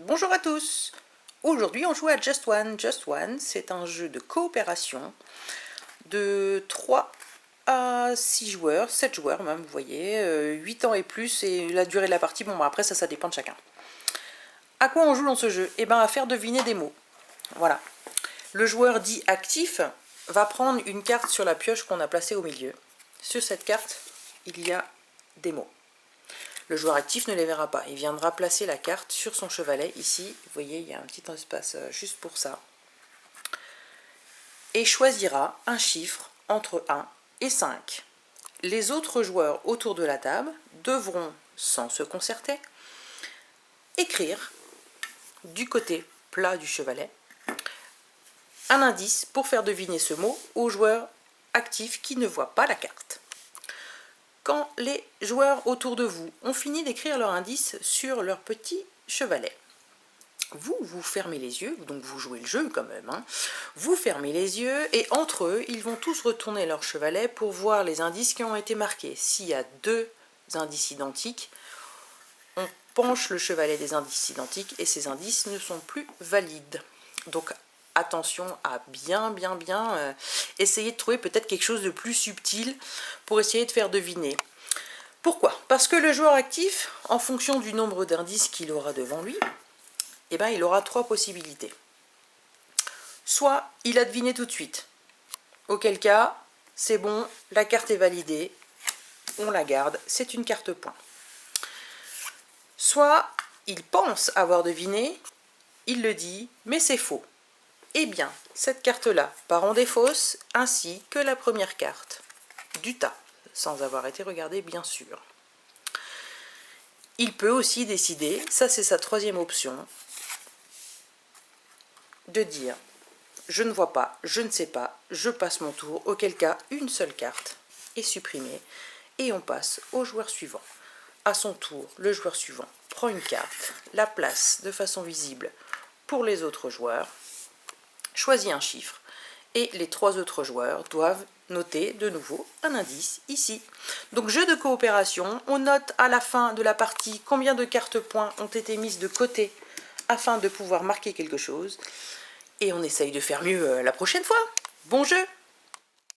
Bonjour à tous. Aujourd'hui on joue à Just One. Just One, c'est un jeu de coopération de 3 à 6 joueurs, 7 joueurs même, vous voyez, 8 ans et plus, et la durée de la partie, bon après ça dépend de chacun. À quoi on joue dans ce jeu? Eh bien à faire deviner des mots. Voilà. Le joueur dit actif va prendre une carte sur la pioche qu'on a placée au milieu. Sur cette carte, il y a des mots. Le joueur actif ne les verra pas. Il viendra placer la carte sur son chevalet. Ici, vous voyez, il y a un petit espace juste pour ça. Et choisira un chiffre entre 1 et 5. Les autres joueurs autour de la table devront, sans se concerter, écrire du côté plat du chevalet un indice pour faire deviner ce mot au joueur actif qui ne voit pas la carte. Quand les joueurs autour de vous ont fini d'écrire leur indice sur leur petit chevalet, vous fermez les yeux, donc vous jouez le jeu quand même, hein. Vous fermez les yeux et entre eux, ils vont tous retourner leur chevalet pour voir les indices qui ont été marqués. S'il y a 2 indices identiques, on penche le chevalet des indices identiques et ces indices ne sont plus valides. Donc attention à bien essayer de trouver peut-être quelque chose de plus subtil pour essayer de faire deviner. Pourquoi? Parce que le joueur actif, en fonction du nombre d'indices qu'il aura devant lui, eh ben, il aura 3 possibilités. Soit il a deviné tout de suite, auquel cas c'est bon, la carte est validée, on la garde, c'est une carte point. Soit il pense avoir deviné, il le dit, mais c'est faux. Eh bien, cette carte-là part en défausse, ainsi que la première carte du tas, sans avoir été regardée bien sûr. Il peut aussi décider, ça c'est sa troisième option, de dire je ne vois pas, je ne sais pas, je passe mon tour, auquel cas une seule carte est supprimée et on passe au joueur suivant. À son tour, le joueur suivant prend une carte, la place de façon visible pour les autres joueurs, choisit un chiffre et les 3 autres joueurs doivent noter de nouveau un indice ici. Donc jeu de coopération, on note à la fin de la partie combien de cartes points ont été mises de côté afin de pouvoir marquer quelque chose et on essaye de faire mieux la prochaine fois. Bon jeu!